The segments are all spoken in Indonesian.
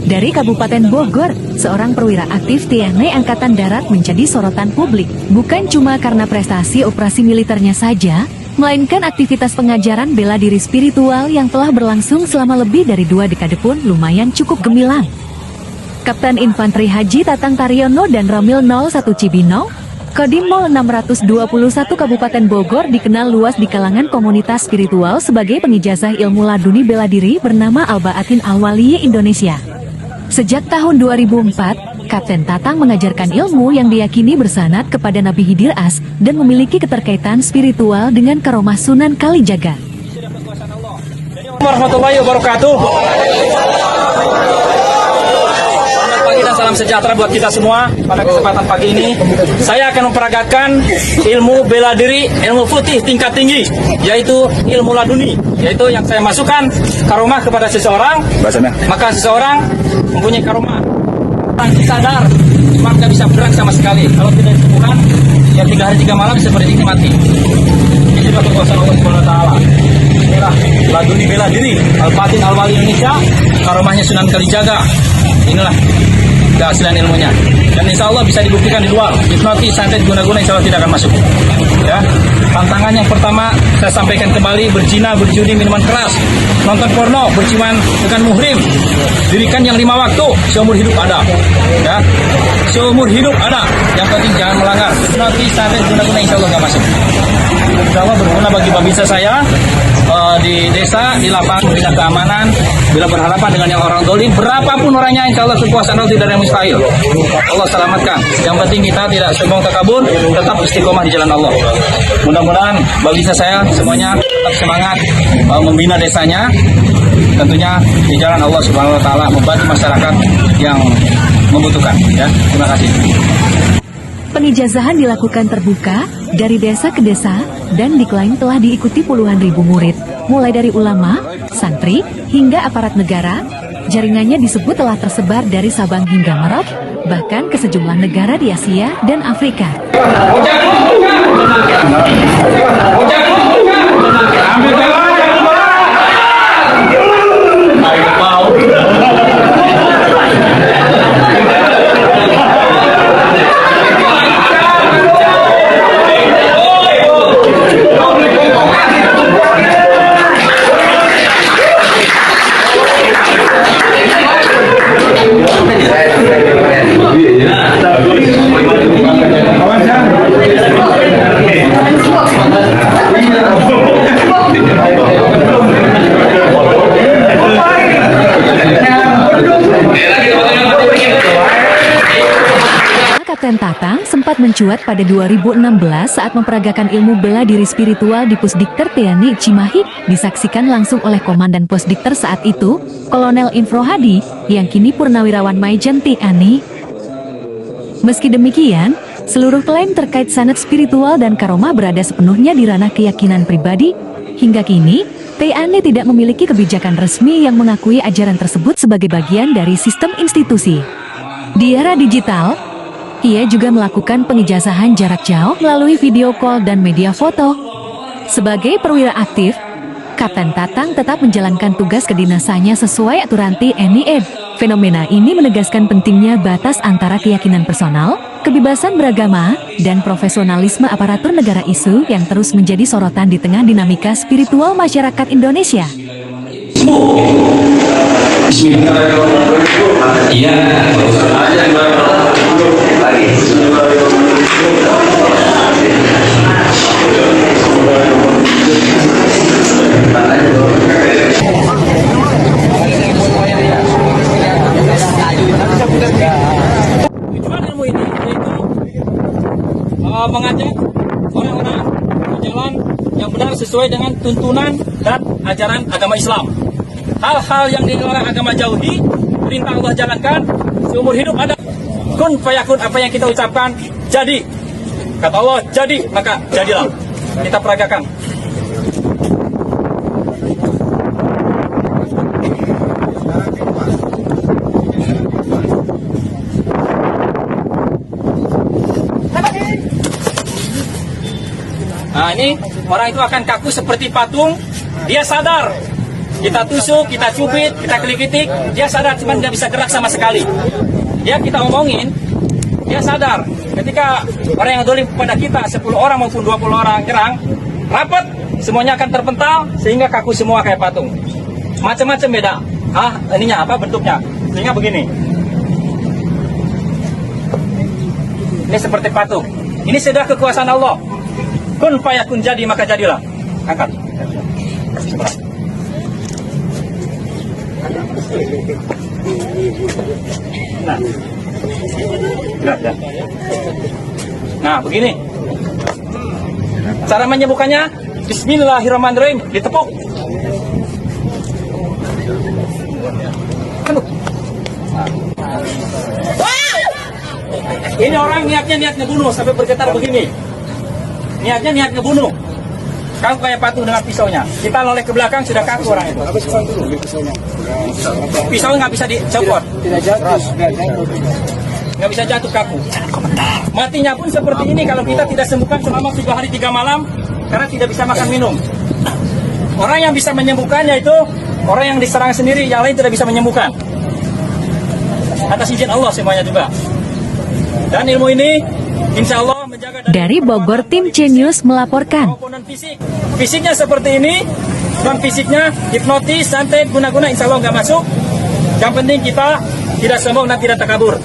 Dari Kabupaten Bogor, seorang perwira aktif TNI Angkatan Darat menjadi sorotan publik, bukan cuma karena prestasi operasi militernya saja, melainkan aktivitas pengajaran bela diri spiritual yang telah berlangsung selama lebih dari 2 dekade pun lumayan cukup gemilang. Kapten Infanteri Haji Tatang Taryono dan Ramil 01 Cibinong, Kodim 0621 Kabupaten Bogor dikenal luas di kalangan komunitas spiritual sebagai pengijazah ilmu laduni bela diri bernama Albaatin Al-Waliyi Indonesia. Sejak tahun 2004, Kapten Tatang mengajarkan ilmu yang diyakini bersanad kepada Nabi Khidir As dan memiliki keterkaitan spiritual dengan karomah Sunan Kalijaga. Warahmatullahi wabarakatuh. Selamat pagi dan salam sejahtera buat kita semua. Pada kesempatan pagi ini, saya akan memperagakan ilmu bela diri, ilmu putih tingkat tinggi, yaitu ilmu laduni, yaitu yang saya masukkan karomah kepada seseorang, maka seseorang mempunyai karomah. Orang sadar, cuma tidak bisa bergerak sama sekali. Kalau tidak ditemukan, ya 3 hari 3 malam seperti ini mati. Ini juga kekuasaan Allah Subhanahu Wa Taala. Inilah laduni bela diri, Albaatin Al-Waliyi Indonesia, karomahnya Sunan Kalijaga. Inilah keaslian ilmunya. Dan insya Allah bisa dibuktikan di luar. Hipnotis, santet, guna-guna insya Allah tidak akan masuk. Ya. Tantangan yang pertama saya sampaikan kembali, berzina, berjudi, minuman keras, nonton porno, berciuman dengan muhrim, dirikan yang 5 waktu, seumur hidup ada. Ya. Seumur hidup ada. Yang penting jangan melanggar. Hipnotis, santet, guna-guna insya Allah nggak masuk. Insya Allah berguna bagi babinsa saya di desa, di lapangan, bina keamanan, bila berhadapan dengan yang orang dolim, berapapun orangnya, insya Allah kekuasaan Allah tidak ada yang mustahil. Allah selamatkan. Yang penting kita tidak sombong takabur, tetap istiqomah di jalan Allah. Mudah-mudahan babinsa saya semuanya tetap semangat membina desanya, tentunya di jalan Allah Subhanahu Wa Taala, membantu masyarakat yang membutuhkan. Ya, terima kasih. Pengijazahan dilakukan terbuka, dari desa ke desa, dan diklaim telah diikuti puluhan ribu murid, mulai dari ulama, santri, hingga aparat negara. Jaringannya disebut telah tersebar dari Sabang hingga Merauke, bahkan ke sejumlah negara di Asia dan Afrika. Kapten Tatang sempat mencuat pada 2016 saat memperagakan ilmu bela diri spiritual di Pusdikter TNI Cimahi, disaksikan langsung oleh Komandan Pusdikter saat itu, Kolonel Infro Hadi, yang kini Purnawirawan Maijen TNI. Meski demikian, seluruh klaim terkait sanad spiritual dan karomah berada sepenuhnya di ranah keyakinan pribadi. Hingga kini, TNI tidak memiliki kebijakan resmi yang mengakui ajaran tersebut sebagai bagian dari sistem institusi. Di era digital, ia juga melakukan pengijazahan jarak jauh melalui video call dan media foto. Sebagai perwira aktif, Kapten Tatang tetap menjalankan tugas kedinasannya sesuai aturan TNI. Fenomena ini menegaskan pentingnya batas antara keyakinan personal, kebebasan beragama, dan profesionalisme aparatur negara, isu yang terus menjadi sorotan di tengah dinamika spiritual masyarakat Indonesia. Iya, Tujuan ilmu ini yaitu mengajak orang-orang ke jalan yang benar sesuai dengan tuntunan dan ajaran agama Islam. Hal-hal yang dilarang agama jauhi, perintah Allah jalankan, seumur hidup ada. Kun fayakun, apa yang kita ucapkan jadi. Kata Allah jadi, maka jadilah. Kita peragakan. Nah, ini orang itu akan kaku seperti patung. Dia sadar kita tusuk, kita cubit, kita klik-klik, dia sadar cuman tidak bisa gerak sama sekali. Ya kita omongin, dia sadar. Ketika orang yang dolim kepada kita 10 orang maupun 20 orang nyerang, rapat, semuanya akan terpental sehingga kaku semua kayak patung. Macam-macam beda. Ininya apa bentuknya? Sehingga begini. Ini seperti patung. Ini sudah kekuasaan Allah. Kun fayakun, jadi maka jadilah. Angkat. Nah, nah begini. Cara menyembuhkannya, Bismillahirrahmanirrahim, ditepuk. Ini orang niat ngebunuh sampai bergetar begini. Niatnya niat ngebunuh. Kaku kayak patung dengan pisaunya. Kita noleh ke belakang sudah kaku orang itu. Pisau nggak bisa dicopot. Tidak jatuh. Nggak bisa jatuh, kaku. Matinya pun seperti ini kalau kita tidak sembuhkan selama 3 hari 3 malam karena tidak bisa makan minum. Orang yang bisa menyembuhkannya itu orang yang diserang sendiri, yang lain tidak bisa menyembuhkan. Atas izin Allah semuanya juga. Dan ilmu ini insya Allah menjaga Dari Bogor, tim C-News melaporkan. komponen fisik. Fisiknya seperti ini, non fisiknya hipnotis, santet, guna-guna insya Allah nggak masuk. Yang penting kita tidak sombong dan tidak takabur.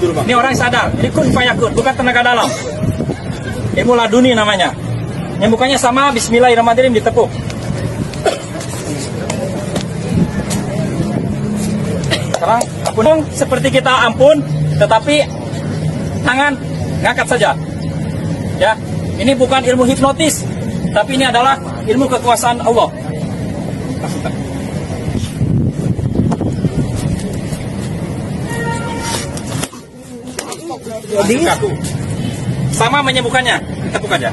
Ini orang sadar, ini kun fayakun, bukan tenaga dalam. Ilmu laduni namanya. Nyembuhkannya sama Bismillahirrahmanirrahim, ditepuk. Sekarang ampun seperti kita ampun, tetapi tangan ngangkat saja. Ya, ini bukan ilmu hipnotis, tapi ini adalah ilmu kekuasaan Allah. Jadi sama menyembuhkannya, tepuk aja.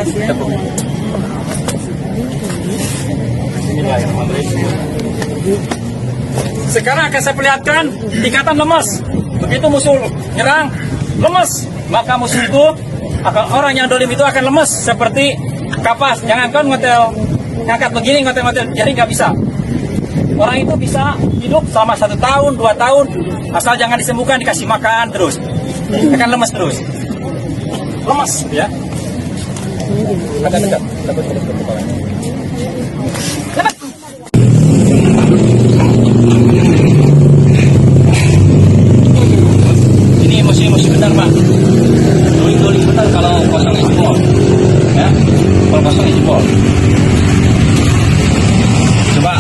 Tepuk. Sekarang akan saya perlihatkan tingkatan lemas. Begitu musuh nyerang, lemas, maka musuh itu akan, orang yang dolim itu akan lemas seperti kapas. Jangan kan ngotel, ngangkat begini ngotel-ngotel, jadi nggak bisa. Orang itu bisa hidup selama 1 tahun, 2 tahun, asal jangan disembuhkan, dikasih makan terus, akan lemas terus. Lemas, ya. Ada dekat. Lemas. Ini emosi benar, Pak. Doling benar kalau kosong jempol, ya. Kalau kosong jempol. Coba